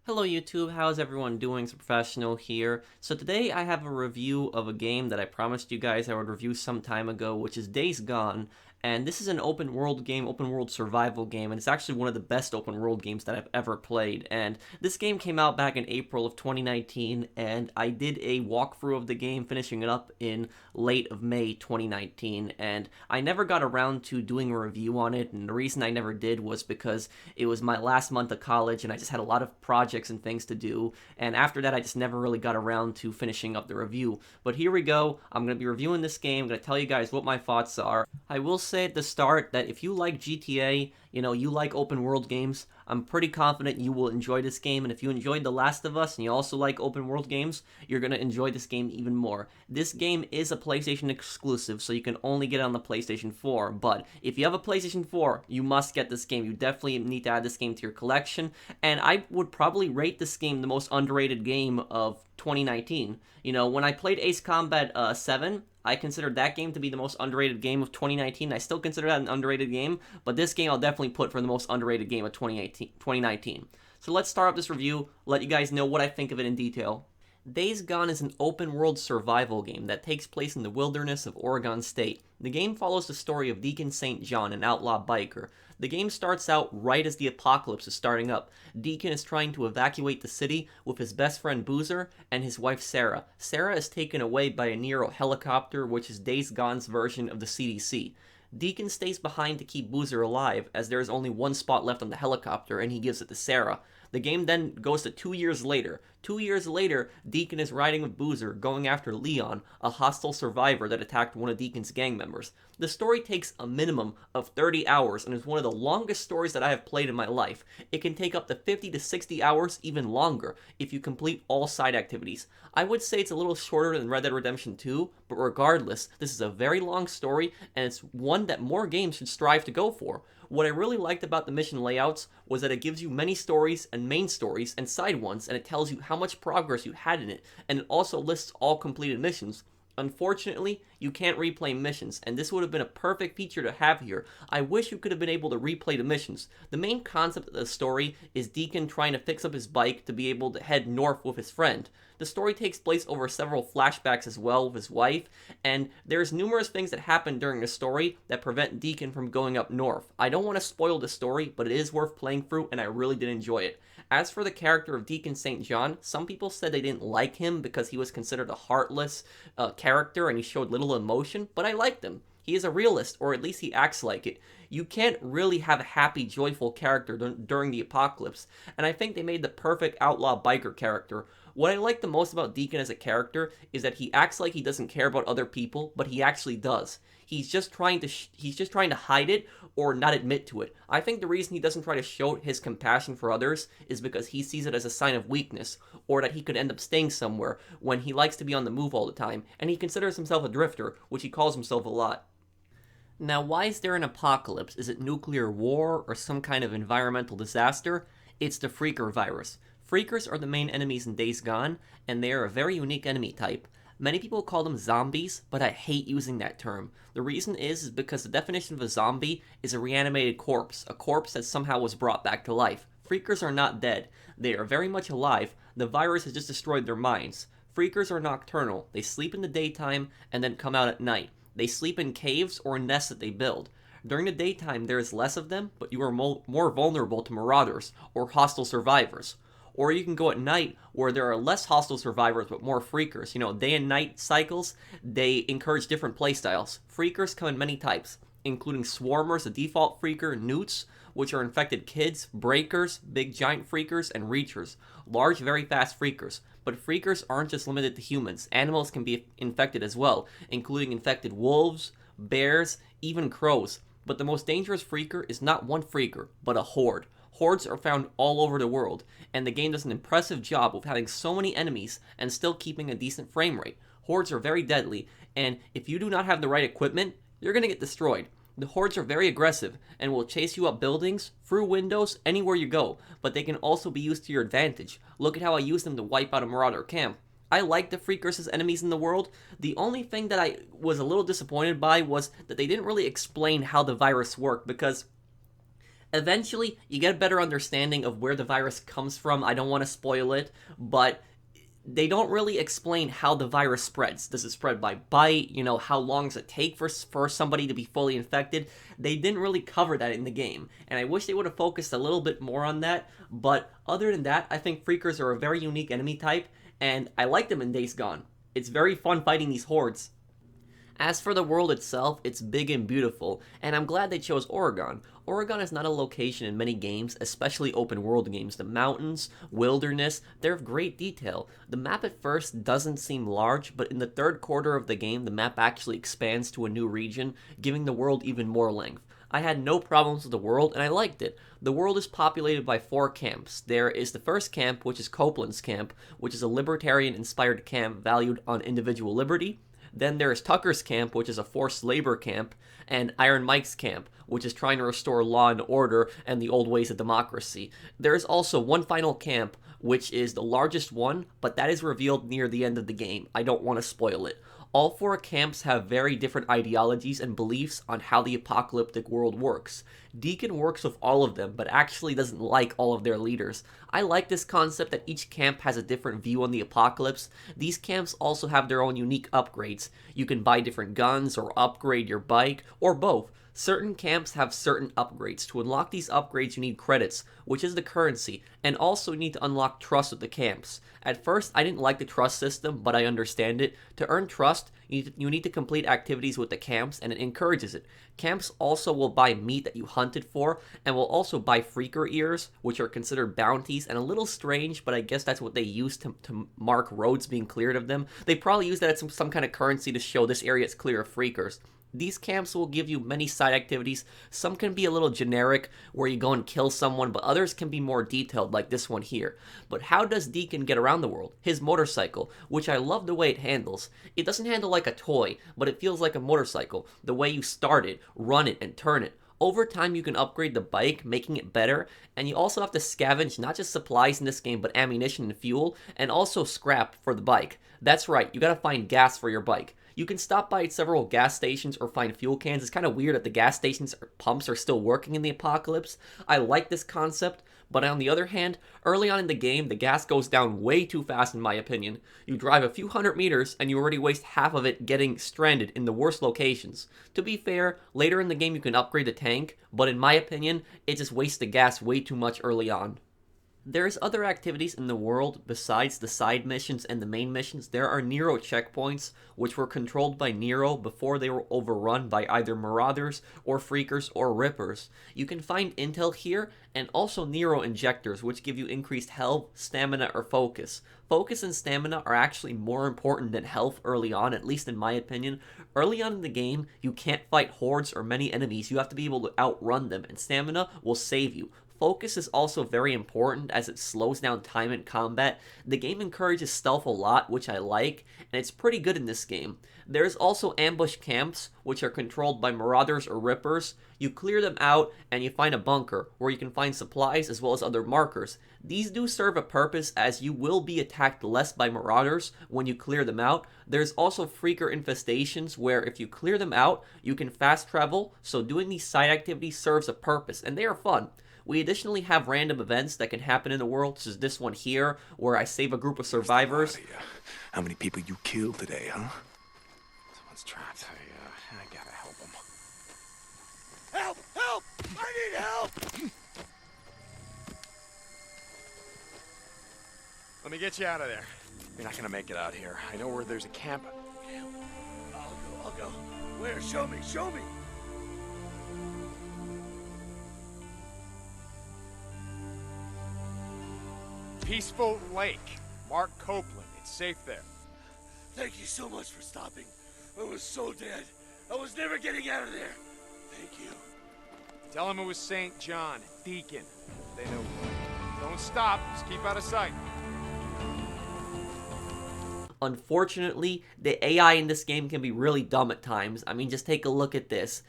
Hello YouTube, how's everyone doing? It's Professional here. So today I have a review of a game that I promised you guys I would review some time ago, which is Days Gone. And this is an open world game, open world survival game, and it's actually one of the best open world games that I've ever played. And this game came out back in April of 2019, and I did a walkthrough of the game, finishing it up in late of May 2019. And I never got around to doing a review on it, and the reason I never did was because it was my last month of college, and I just had a lot of projects and things to do. And after that, I just never really got around to finishing up the review. But here we go. I'm going to be reviewing this game. I'm going to tell you guys what my thoughts are. I will say at the start that if you like GTA, you like open world games, I'm pretty confident you will enjoy this game. And if you enjoyed The Last of Us and you also like open world games, you're going to enjoy this game even more. This game is a PlayStation exclusive, so you can only get it on the PlayStation 4. But if you have a PlayStation 4, you must get this game. You definitely need to add this game to your collection. And I would probably rate this game the most underrated game of 2019. When I played Ace Combat 7, I considered that game to be the most underrated game of 2019. I still consider that an underrated game, but this game I'll definitely put for the most underrated game of 2019. So let's start up this review, let you guys know what I think of it in detail. Days Gone is an open-world survival game that takes place in the wilderness of Oregon State. The game follows the story of Deacon St John, an outlaw biker. The game starts out right as the apocalypse is starting up. Deacon is trying to evacuate the city with his best friend Boozer and his wife Sarah. Sarah is taken away by a Nero helicopter, which is Days Gone's version of the CDC. Deacon stays behind to keep Boozer alive, as there is only one spot left on the helicopter, and he gives it to Sarah. The game then goes to 2 years later. 2 years later, Deacon is riding with Boozer, going after Leon, a hostile survivor that attacked one of Deacon's gang members. The story takes a minimum of 30 hours and is one of the longest stories that I have played in my life. It can take up to 50 to 60 hours, even longer, if you complete all side activities. I would say it's a little shorter than Red Dead Redemption 2, but regardless, this is a very long story, and it's one that more games should strive to go for. What I really liked about the mission layouts was that it gives you many stories and main stories and side ones, and it tells you how much progress you had in it, and it also lists all completed missions. Unfortunately, you can't replay missions, and this would have been a perfect feature to have here. I wish you could have been able to replay the missions. The main concept of the story is Deacon trying to fix up his bike to be able to head north with his friend. The story takes place over several flashbacks as well with his wife, and there's numerous things that happen during the story that prevent Deacon from going up north. I don't want to spoil the story, but it is worth playing through, and I really did enjoy it. As for the character of Deacon St. John, some people said they didn't like him because he was considered a heartless character and he showed little emotion, but I liked him. He is a realist, or at least he acts like it. You can't really have a happy, joyful character during the apocalypse, and I think they made the perfect outlaw biker character. What I like the most about Deacon as a character is that he acts like he doesn't care about other people, but he actually does. He's just trying to hide it or not admit to it. I think the reason he doesn't try to show his compassion for others is because he sees it as a sign of weakness, or that he could end up staying somewhere when he likes to be on the move all the time, and he considers himself a drifter, which he calls himself a lot. Now, why is there an apocalypse? Is it nuclear war or some kind of environmental disaster? It's the Freaker virus. Freakers are the main enemies in Days Gone, and they are a very unique enemy type. Many people call them zombies, but I hate using that term. The reason is because the definition of a zombie is a reanimated corpse, a corpse that somehow was brought back to life. Freakers are not dead. They are very much alive. The virus has just destroyed their minds. Freakers are nocturnal. They sleep in the daytime and then come out at night. They sleep in caves or nests that they build. During the daytime, there is less of them, but you are more vulnerable to marauders or hostile survivors. Or you can go at night where there are less hostile survivors but more freakers. Day and night cycles, they encourage different playstyles. Freakers come in many types, including swarmers, the default freaker, newts, which are infected kids, breakers, big giant freakers, and reachers, large, very fast freakers. But freakers aren't just limited to humans. Animals can be infected as well, including infected wolves, bears, even crows. But the most dangerous freaker is not one freaker, but a horde. Hordes are found all over the world, and the game does an impressive job of having so many enemies and still keeping a decent frame rate. Hordes are very deadly, and if you do not have the right equipment, you're going to get destroyed. The hordes are very aggressive and will chase you up buildings, through windows, anywhere you go, but they can also be used to your advantage. Look at how I used them to wipe out a marauder camp. I like the Freakers as enemies in the world. The only thing that I was a little disappointed by was that they didn't really explain how the virus worked, because Eventually, you get a better understanding of where the virus comes from. I don't want to spoil it, but they don't really explain how the virus spreads. Does it spread by bite? How long does it take for somebody to be fully infected? They didn't really cover that in the game, and I wish they would have focused a little bit more on that. But other than that, I think Freakers are a very unique enemy type, and I like them in Days Gone. It's very fun fighting these hordes. As for the world itself, it's big and beautiful, and I'm glad they chose Oregon. Oregon is not a location in many games, especially open world games. The mountains, wilderness, they're of great detail. The map at first doesn't seem large, but in the third quarter of the game, the map actually expands to a new region, giving the world even more length. I had no problems with the world, and I liked it. The world is populated by 4 camps. There is the first camp, which is Copeland's camp, which is a libertarian-inspired camp valued on individual liberty. Then there is Tucker's camp, which is a forced labor camp, and Iron Mike's camp, which is trying to restore law and order and the old ways of democracy. There is also one final camp, which is the largest one, but that is revealed near the end of the game. I don't want to spoil it. All 4 camps have very different ideologies and beliefs on how the apocalyptic world works. Deacon works with all of them, but actually doesn't like all of their leaders. I like this concept that each camp has a different view on the apocalypse. These camps also have their own unique upgrades. You can buy different guns or upgrade your bike, or both. Certain camps have certain upgrades. To unlock these upgrades, you need credits, which is the currency, and also you need to unlock trust with the camps. At first, I didn't like the trust system, but I understand it. To earn trust, you need to complete activities with the camps, and it encourages it. Camps also will buy meat that you hunted for, and will also buy freaker ears, which are considered bounties, and a little strange, but I guess that's what they use to mark roads being cleared of them. They probably use that as some kind of currency to show this area is clear of freakers. These camps will give you many side activities. Some can be a little generic, where you go and kill someone, but others can be more detailed, like this one here. But how does Deacon get around the world? His motorcycle, which I love the way it handles. It doesn't handle like a toy, but it feels like a motorcycle. The way you start it, run it, and turn it. Over time, you can upgrade the bike, making it better, and you also have to scavenge not just supplies in this game, but ammunition and fuel, and also scrap for the bike. That's right, you gotta find gas for your bike. You can stop by at several gas stations or find fuel cans. It's kind of weird that the gas stations or pumps are still working in the apocalypse. I like this concept, but on the other hand, early on in the game, the gas goes down way too fast in my opinion. You drive a few hundred meters and you already waste half of it getting stranded in the worst locations. To be fair, later in the game you can upgrade the tank, but in my opinion, it just wastes the gas way too much early on. There's other activities in the world besides the side missions and the main missions. There are Nero checkpoints, which were controlled by Nero before they were overrun by either Marauders or Freakers or Rippers. You can find intel here, and also Nero injectors, which give you increased health, stamina, or focus. Focus and stamina are actually more important than health early on, at least in my opinion. Early on in the game, you can't fight hordes or many enemies. You have to be able to outrun them, and stamina will save you. Focus is also very important as it slows down time in combat. The game encourages stealth a lot, which I like, and it's pretty good in this game. There's also ambush camps, which are controlled by Marauders or Rippers. You clear them out, and you find a bunker, where you can find supplies as well as other markers. These do serve a purpose, as you will be attacked less by Marauders when you clear them out. There's also Freaker infestations, where if you clear them out, you can fast travel, so doing these side activities serves a purpose, and they are fun. We additionally have random events that can happen in the world, such as this one here, where I save a group of survivors. How many people you killed today, huh? Someone's trapped. I gotta help them. Help! Help! I need help! Let me get you out of there. You're not gonna make it out here. I know where there's a camp. I'll go. Where? Show me, show me! Peaceful Lake. Mark Copeland. It's safe there. Thank you so much for stopping. I was so dead. I was never getting out of there. Thank you. Tell him it was St. John, Deacon. They know. Don't stop. Just keep out of sight. Unfortunately, the AI in this game can be really dumb at times. I mean, just take a look at this.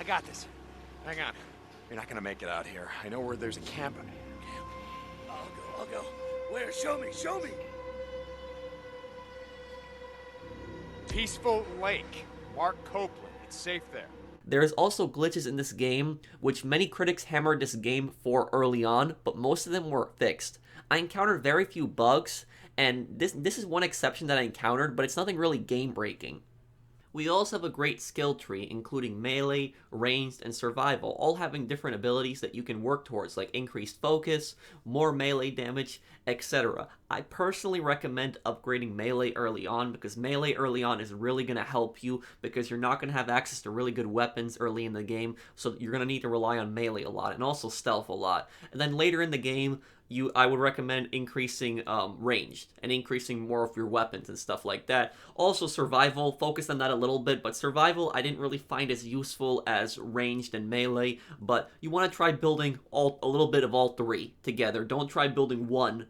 got this. Hang on. You're not gonna make it out here. I know where there's a camp. I'll go. Where? Show me. Peaceful Lake. Mark Copeland. It's safe there. There is also glitches in this game, which many critics hammered this game for early on, but most of them were fixed. I encountered very few bugs, and this is one exception that I encountered, but it's nothing really game-breaking. We also have a great skill tree, including melee, ranged, and survival, all having different abilities that you can work towards, like increased focus, more melee damage, etc. I personally recommend upgrading melee early on, because melee early on is really going to help you, because you're not going to have access to really good weapons early in the game, so you're going to need to rely on melee a lot, and also stealth a lot. And then later in the game, I would recommend increasing ranged and increasing more of your weapons and stuff like that. Also survival, focus on that a little bit, but survival I didn't really find as useful as ranged and melee, but you want to try building a little bit of all three together. Don't try building one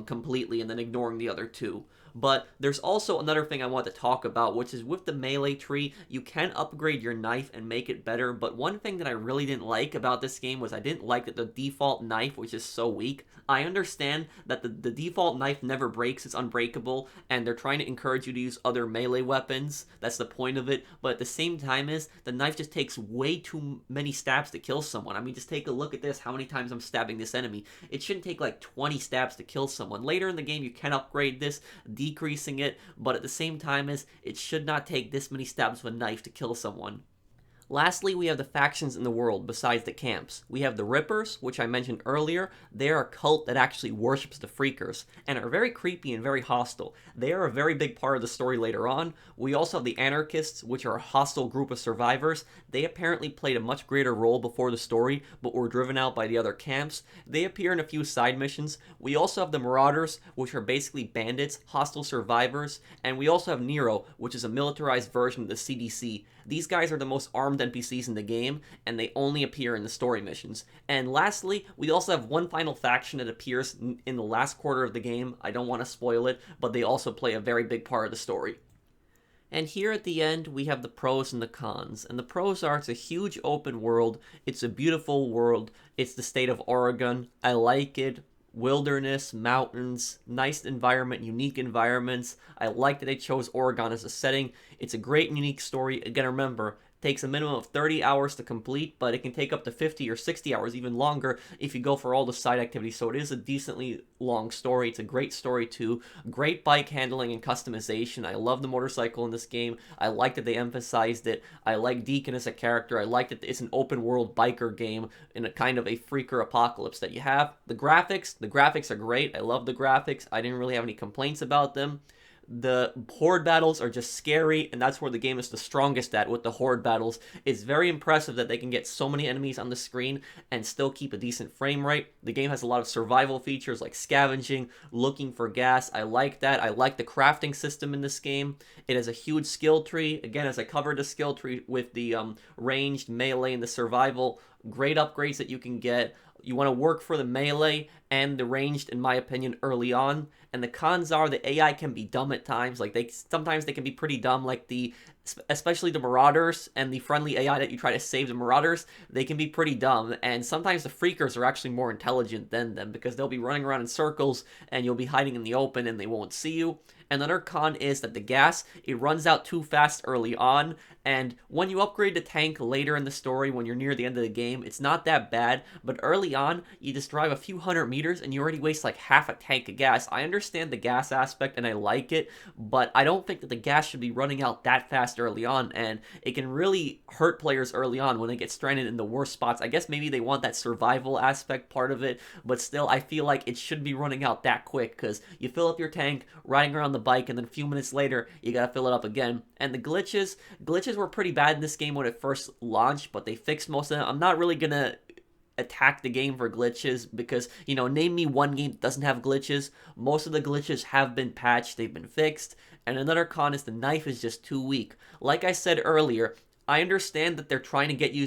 completely and then ignoring the other two. But there's also another thing I want to talk about, which is with the melee tree, you can upgrade your knife and make it better, but one thing that I really didn't like about this game was I didn't like that the default knife was just so weak. I understand that the default knife never breaks, it's unbreakable, and they're trying to encourage you to use other melee weapons, that's the point of it, but at the same time the knife just takes way too many stabs to kill someone. I mean, just take a look at this, how many times I'm stabbing this enemy. It shouldn't take like 20 stabs to kill someone. Later in the game you can upgrade this, decreasing it, but at the same time it should not take this many stabs with a knife to kill someone. Lastly, we have the factions in the world besides the camps. We have the Rippers, which I mentioned earlier. They are a cult that actually worships the Freakers, and are very creepy and very hostile. They are a very big part of the story later on. We also have the Anarchists, which are a hostile group of survivors. They apparently played a much greater role before the story, but were driven out by the other camps. They appear in a few side missions. We also have the Marauders, which are basically bandits, hostile survivors, and we also have Nero, which is a militarized version of the CDC. These guys are the most armed NPCs in the game, and they only appear in the story missions. And lastly, we also have one final faction that appears in the last quarter of the game. I don't want to spoil it, but they also play a very big part of the story. And here at the end, we have the pros and the cons. And the pros are, it's a huge open world, it's a beautiful world, it's the state of Oregon, I like it. Wilderness, mountains, nice environment, unique environments. I like that they chose Oregon as a setting. It's a great and unique story. Again, remember, it takes a minimum of 30 hours to complete, but it can take up to 50 or 60 hours, even longer, if you go for all the side activities. So it is a decently long story. It's a great story too. Great bike handling and customization. I love the motorcycle in this game. I like that they emphasized it. I like Deacon as a character. I like that it's an open world biker game in a kind of a freaker apocalypse that you have. The graphics are great. I love the graphics. I didn't really have any complaints about them. The horde battles are just scary, and that's where the game is the strongest at, with the horde battles. It's very impressive that they can get so many enemies on the screen and still keep a decent frame rate. The game has a lot of survival features like scavenging, looking for gas. I like that. I like the crafting system in this game. It has a huge skill tree. Again, as I covered the skill tree with the ranged, melee, and the survival, great upgrades that you can get. You want to work for the melee and the ranged, in my opinion, early on. And the cons are the AI can be dumb at times. Like sometimes they can be pretty dumb, like especially the Marauders and the friendly AI that you try to save the Marauders, they can be pretty dumb. And sometimes the Freakers are actually more intelligent than them, because they'll be running around in circles and you'll be hiding in the open and they won't see you. Another con is that the gas, it runs out too fast early on, and when you upgrade the tank later in the story, when you're near the end of the game, it's not that bad, but early on, you just drive a few hundred meters and you already waste like half a tank of gas. I understand the gas aspect and I like it, but I don't think that the gas should be running out that fast early on, and it can really hurt players early on when they get stranded in the worst spots. I guess maybe they want that survival aspect part of it, but still, I feel like it should be running out that quick, because you fill up your tank, riding around the bike, and then a few minutes later you gotta fill it up again. And the glitches were pretty bad in this game when it first launched, but they fixed most of them. I'm not really gonna attack the game for glitches, because, you know, name me one game that doesn't have glitches. Most of the glitches have been patched, they've been fixed. And another con is the knife is just too weak. Like I said earlier, I understand that they're trying to get you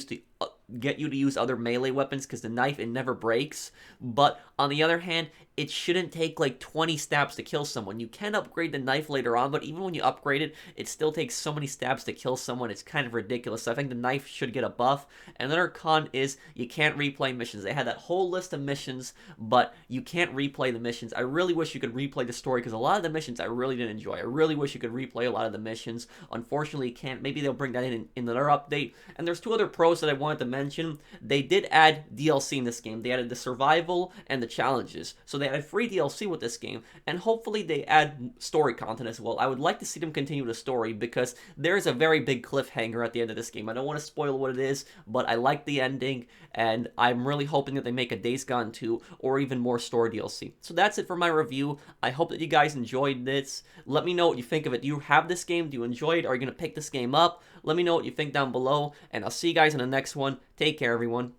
to use other melee weapons, because the knife, it never breaks. But on the other hand, it shouldn't take like 20 stabs to kill someone. You can upgrade the knife later on, but even when you upgrade it, it still takes so many stabs to kill someone. It's kind of ridiculous. So I think the knife should get a buff. Another con is you can't replay missions. They had that whole list of missions, but you can't replay the missions. I really wish you could replay the story, because a lot of the missions I really didn't enjoy. I really wish you could replay a lot of the missions. Unfortunately, you can't. Maybe they'll bring that in their update. And there's two other pros that I wanted to mention. They did add DLC in this game. They added the survival and the challenges. So they added free DLC with this game, and hopefully they add story content as well. I would like to see them continue the story, because there's a very big cliffhanger at the end of this game. I don't want to spoil what it is, but I like the ending, and I'm really hoping that they make a Days Gone 2 or even more story DLC. So that's it for my review. I hope that you guys enjoyed this. Let me know what you think of it. Do you have this game? Do you enjoy it? Are you going to pick this game up? Let me know what you think down below, and I'll see you guys in the next one. Take care, everyone.